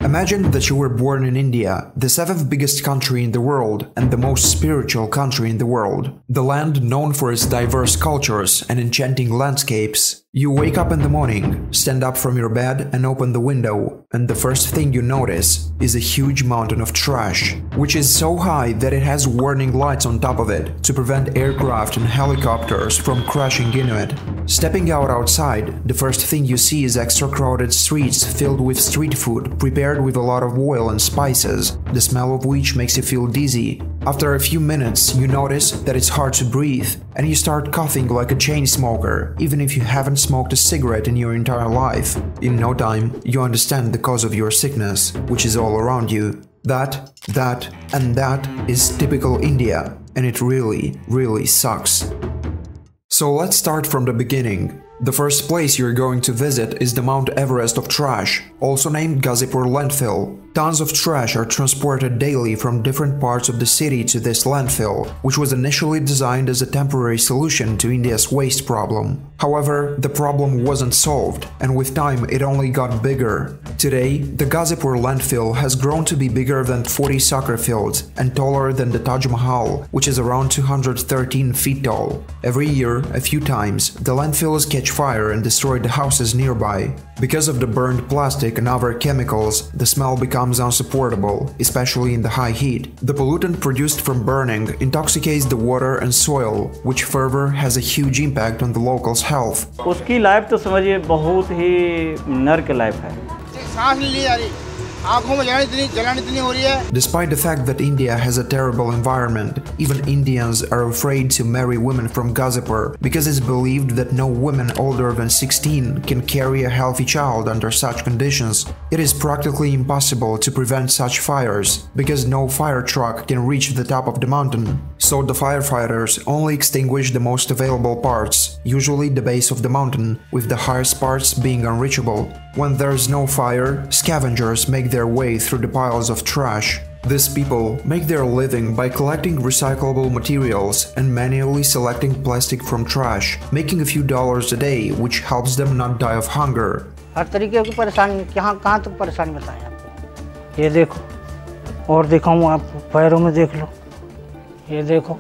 Imagine that you were born in India, the 7th biggest country in the world and the most spiritual country in the world, the land known for its diverse cultures and enchanting landscapes. You wake up in the morning, stand up from your bed and open the window, and the first thing you notice is a huge mountain of trash, which is so high that it has warning lights on top of it to prevent aircraft and helicopters from crashing into it. Stepping outside, the first thing you see is extra crowded streets filled with street food prepared with a lot of oil and spices, the smell of which makes you feel dizzy. After a few minutes, you notice that it's hard to breathe, and you start coughing like a chain smoker, even if you haven't smoked a cigarette in your entire life. In no time, you understand the cause of your sickness, which is all around you. That is typical India, and it really sucks. So let's start from the beginning. The first place you're going to visit is the Mount Everest of trash, also named Ghazipur landfill. Tons of trash are transported daily from different parts of the city to this landfill, which was initially designed as a temporary solution to India's waste problem. However, the problem wasn't solved, and with time it only got bigger. Today, the Ghazipur landfill has grown to be bigger than 40 soccer fields and taller than the Taj Mahal, which is around 213 feet tall. Every year, a few times, the landfills catch fire and destroy the houses nearby. Because of the burned plastic and other chemicals, the smell becomes unsupportable, especially in the high heat. The pollutant produced from burning intoxicates the water and soil, which further has a huge impact on the locals' health. उसकी life तो समझिए बहुत ही नर्क life है। सांस नहीं ली जा रही। Despite the fact that India has a terrible environment, even Indians are afraid to marry women from Ghazipur because it's believed that no woman older than 16 can carry a healthy child under such conditions. It is practically impossible to prevent such fires because no fire truck can reach the top of the mountain. So the firefighters only extinguish the most available parts, usually the base of the mountain, with the highest parts being unreachable. When there's no fire, scavengers make their way through the piles of trash. These people make their living by collecting recyclable materials and manually selecting plastic from trash, making a few dollars a day, which helps them not die of hunger. हर तरीके की परेशानी कहाँ तक परेशानी बताएं आपको। ये देखो और दिखाऊं आपको पैरों में देख लो ये देखो।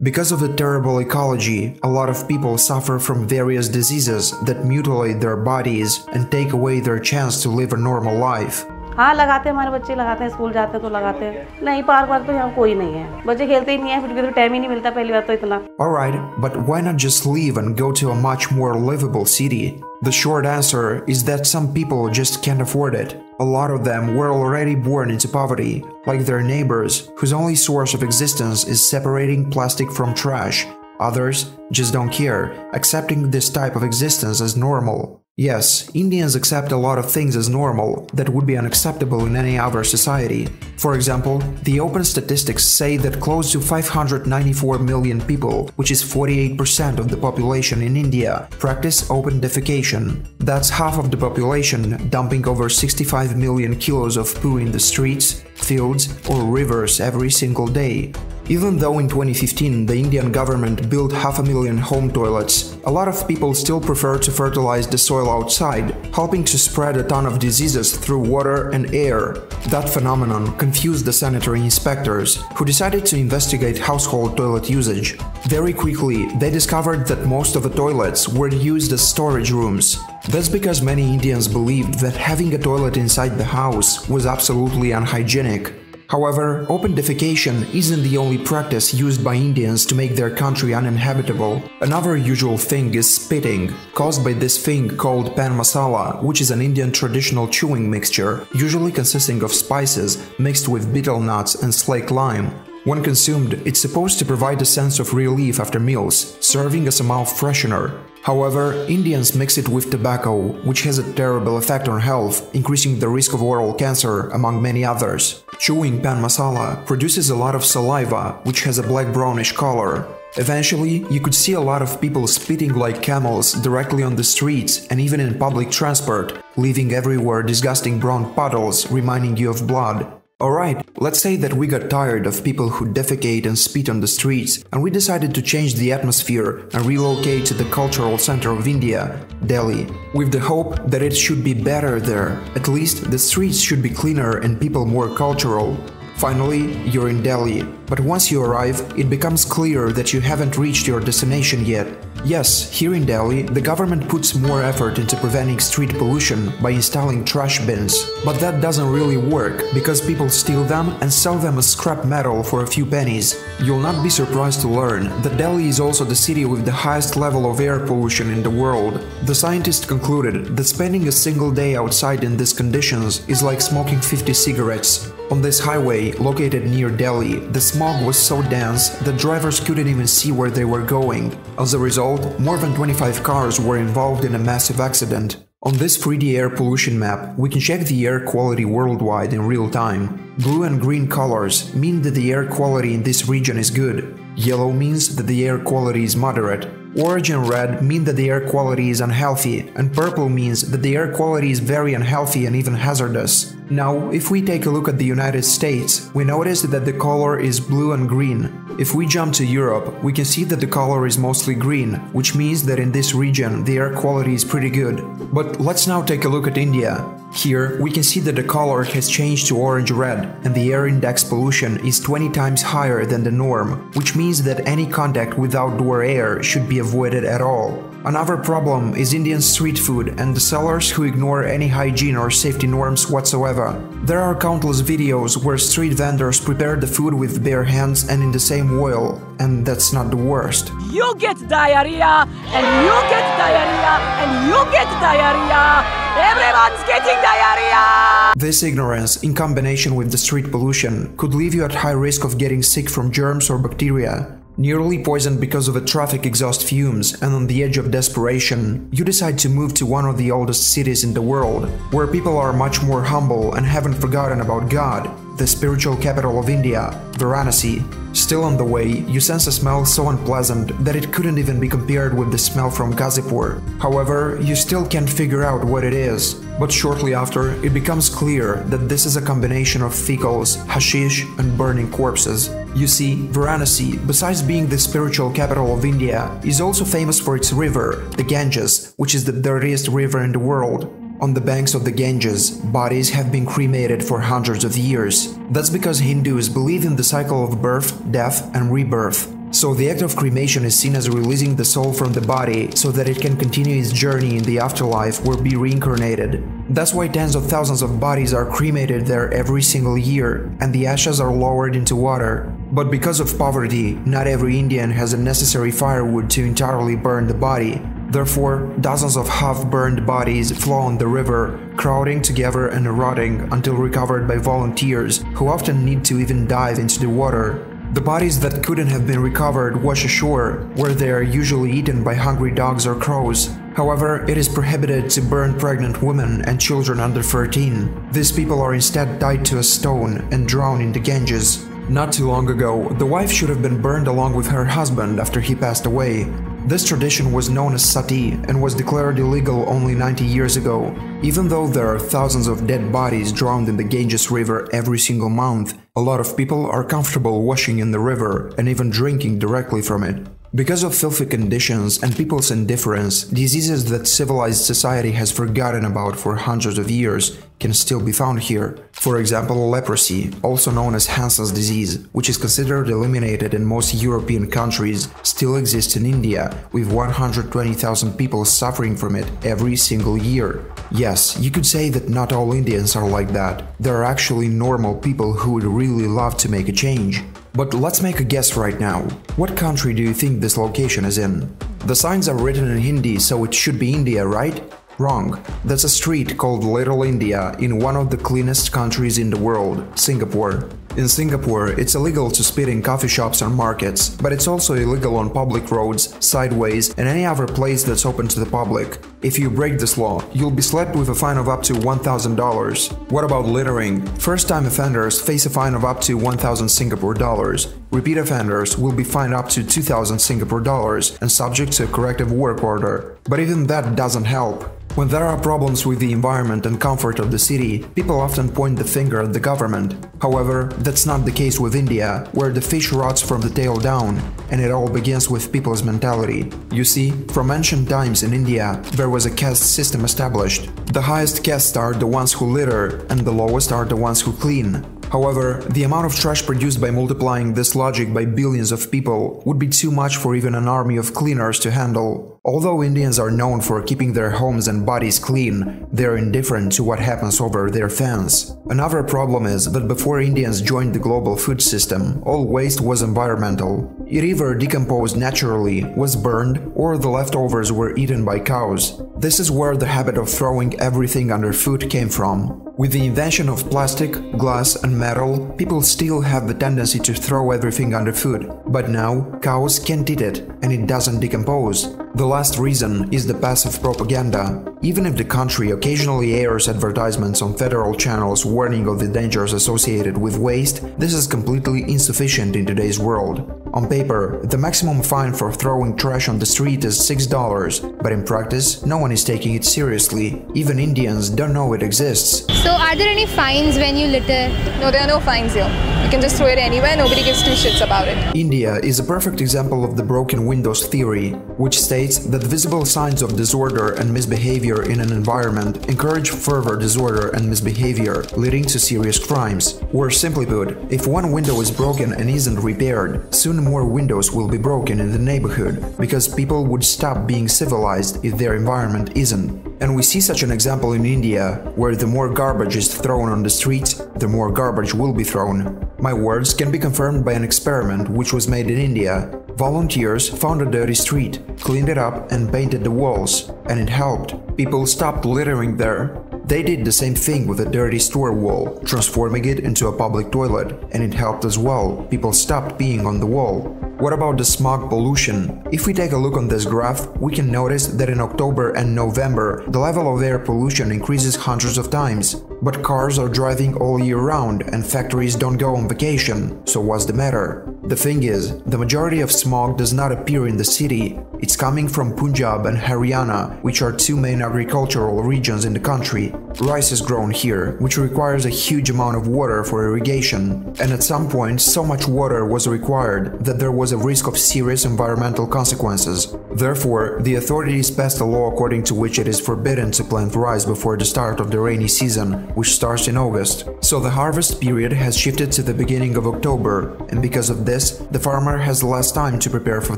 Because of the terrible ecology, a lot of people suffer from various diseases that mutilate their bodies and take away their chance to live a normal life. हाँ लगाते हैं, हमारे बच्चे लगाते हैं, स्कूल जाते हैं तो लगाते हैं। नहीं पार्क तो यहाँ कोई नहीं है, बच्चे खेलते ही नहीं है, फिर भी तो टाइम ही नहीं मिलता पहली बात तो इतना। Alright, but why not just leave and go to a much more livable city? The short answer is that some people just can't afford it. A lot of them were already born into poverty, like their neighbors, whose only source of existence is separating plastic from trash. Others just don't care, accepting this type of existence as normal. Yes, Indians accept a lot of things as normal that would be unacceptable in any other society. For example, the open statistics say that close to 594 million people, which is 48% of the population in India, practice open defecation. That's half of the population dumping over 65 million kilos of poo in the streets, fields, or rivers every single day. Even though in 2015 the Indian government built 500,000 home toilets, a lot of people still prefer to fertilize the soil outside, helping to spread a ton of diseases through water and air. That phenomenon confused the sanitary inspectors, who decided to investigate household toilet usage. Very quickly, they discovered that most of the toilets were used as storage rooms. That's because many Indians believed that having a toilet inside the house was absolutely unhygienic. However, open defecation isn't the only practice used by Indians to make their country uninhabitable. Another usual thing is spitting, caused by this thing called pan masala, which is an Indian traditional chewing mixture, usually consisting of spices mixed with betel nuts and slaked lime. When consumed, it's supposed to provide a sense of relief after meals, serving as a mouth freshener. However, Indians mix it with tobacco, which has a terrible effect on health, increasing the risk of oral cancer, among many others. Chewing pan masala produces a lot of saliva, which has a black-brownish color. Eventually, you could see a lot of people spitting like camels directly on the streets and even in public transport, leaving everywhere disgusting brown puddles reminding you of blood. Alright, let's say that we got tired of people who defecate and spit on the streets, and we decided to change the atmosphere and relocate to the cultural center of India, Delhi, with the hope that it should be better there. At least the streets should be cleaner and people more cultural. Finally, you're in Delhi, but once you arrive, it becomes clear that you haven't reached your destination yet. Yes, here in Delhi, the government puts more effort into preventing street pollution by installing trash bins. But that doesn't really work, because people steal them and sell them as scrap metal for a few pennies. You'll not be surprised to learn that Delhi is also the city with the highest level of air pollution in the world. The scientists concluded that spending a single day outside in these conditions is like smoking 50 cigarettes. On this highway, located near Delhi, the smog was so dense that drivers couldn't even see where they were going. As a result, more than 25 cars were involved in a massive accident. On this 3D air pollution map, we can check the air quality worldwide in real time. Blue and green colors mean that the air quality in this region is good. Yellow means that the air quality is moderate. Orange and red mean that the air quality is unhealthy, and purple means that the air quality is very unhealthy and even hazardous. Now, if we take a look at the United States, we notice that the color is blue and green. If we jump to Europe, we can see that the color is mostly green, which means that in this region the air quality is pretty good. But let's now take a look at India. Here, we can see that the color has changed to orange-red, and the air index pollution is 20 times higher than the norm, which means that any contact with outdoor air should be avoided at all. Another problem is Indian street food and the sellers who ignore any hygiene or safety norms whatsoever. There are countless videos where street vendors prepare the food with bare hands and in the same oil, and that's not the worst. You get diarrhea, and you get diarrhea, and you get diarrhea. Everyone's getting diarrhea! This ignorance, in combination with the street pollution, could leave you at high risk of getting sick from germs or bacteria. Nearly poisoned because of the traffic exhaust fumes, and on the edge of desperation, you decide to move to one of the oldest cities in the world, where people are much more humble and haven't forgotten about God, the spiritual capital of India, Varanasi. Still on the way, you sense a smell so unpleasant that it couldn't even be compared with the smell from Ghazipur. However, you still can't figure out what it is. But shortly after, it becomes clear that this is a combination of fecals, hashish, and burning corpses. You see, Varanasi, besides being the spiritual capital of India, is also famous for its river, the Ganges, which is the dirtiest river in the world. On the banks of the Ganges, bodies have been cremated for hundreds of years. That's because Hindus believe in the cycle of birth, death, and rebirth. So the act of cremation is seen as releasing the soul from the body so that it can continue its journey in the afterlife or be reincarnated. That's why tens of thousands of bodies are cremated there every single year, and the ashes are lowered into water. But because of poverty, not every Indian has the necessary firewood to entirely burn the body. Therefore, dozens of half-burned bodies flow on the river, crowding together and rotting until recovered by volunteers who often need to even dive into the water. The bodies that couldn't have been recovered wash ashore, where they are usually eaten by hungry dogs or crows. However, it is prohibited to burn pregnant women and children under 13. These people are instead tied to a stone and drowned in the Ganges. Not too long ago, the wife should have been burned along with her husband after he passed away. This tradition was known as sati and was declared illegal only 90 years ago. Even though there are thousands of dead bodies drowned in the Ganges River every single month, a lot of people are comfortable washing in the river and even drinking directly from it. Because of filthy conditions and people's indifference, diseases that civilized society has forgotten about for hundreds of years can still be found here. For example, leprosy, also known as Hansen's disease, which is considered eliminated in most European countries, still exists in India, with 120,000 people suffering from it every single year. Yes, you could say that not all Indians are like that. There are actually normal people who would really love to make a change. But let's make a guess right now. What country do you think this location is in? The signs are written in Hindi, so it should be India, right? Wrong. That's a street called Little India in one of the cleanest countries in the world, Singapore. In Singapore, it's illegal to spit in coffee shops and markets, but it's also illegal on public roads, sideways, and any other place that's open to the public. If you break this law, you'll be slapped with a fine of up to $1,000. What about littering? First-time offenders face a fine of up to 1,000 Singapore dollars. Repeat offenders will be fined up to 2,000 Singapore dollars and subject to a corrective work order. But even that doesn't help. When there are problems with the environment and comfort of the city, people often point the finger at the government. However, that's not the case with India, where the fish rots from the tail down, and it all begins with people's mentality. You see, from ancient times in India, there was a caste system established. The highest castes are the ones who litter, and the lowest are the ones who clean. However, the amount of trash produced by multiplying this logic by billions of people would be too much for even an army of cleaners to handle. Although Indians are known for keeping their homes and bodies clean, they are indifferent to what happens over their fence. Another problem is that before Indians joined the global food system, all waste was environmental. It either decomposed naturally, was burned, or the leftovers were eaten by cows. This is where the habit of throwing everything under food came from. With the invention of plastic, glass and metal, people still have the tendency to throw everything under food. But now, cows can't eat it, and it doesn't decompose. The last reason is the passive propaganda. Even if the country occasionally airs advertisements on federal channels warning of the dangers associated with waste, this is completely insufficient in today's world. On paper, the maximum fine for throwing trash on the street is $6, but in practice, no one is taking it seriously. Even Indians don't know it exists. So, are there any fines when you litter? No, there are no fines here. You can just throw it anywhere, nobody gives two shits about it. India is a perfect example of the broken windows theory, which states that visible signs of disorder and misbehavior in an environment encourage further disorder and misbehavior, leading to serious crimes. Or simply put, if one window is broken and isn't repaired, soon more windows will be broken in the neighborhood, because people would stop being civilized if their environment isn't. And we see such an example in India, where the more garbage is thrown on the streets, the more garbage will be thrown. My words can be confirmed by an experiment which was made in India. Volunteers found a dirty street, cleaned it up and painted the walls, and it helped. People stopped littering there. They did the same thing with a dirty store wall, transforming it into a public toilet, and it helped as well. People stopped peeing on the wall. What about the smog pollution? If we take a look on this graph, we can notice that in October and November, the level of air pollution increases hundreds of times. But cars are driving all year round and factories don't go on vacation, so what's the matter? The thing is, the majority of smog does not appear in the city. It's coming from Punjab and Haryana, which are two main agricultural regions in the country. Rice is grown here, which requires a huge amount of water for irrigation. And at some point, so much water was required that there was a risk of serious environmental consequences. Therefore, the authorities passed a law according to which it is forbidden to plant rice before the start of the rainy season, which starts in August. So the harvest period has shifted to the beginning of October, and because of this, the farmer has less time to prepare for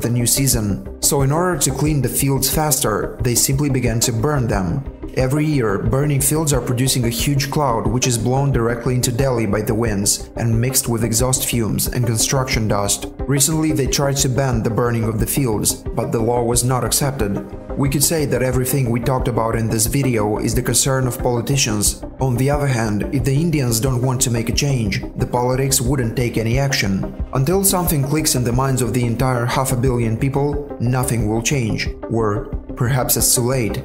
the new season. So in order to clean the fields faster, they simply began to burn them. Every year, burning fields are producing a huge cloud which is blown directly into Delhi by the winds and mixed with exhaust fumes and construction dust. Recently, they tried to ban the burning of the fields, but the law was not accepted. We could say that everything we talked about in this video is the concern of politicians. On the other hand, if the Indians don't want to make a change, the politics wouldn't take any action. Until something clicks in the minds of the entire 500 million people, nothing will change. Or perhaps it's too late.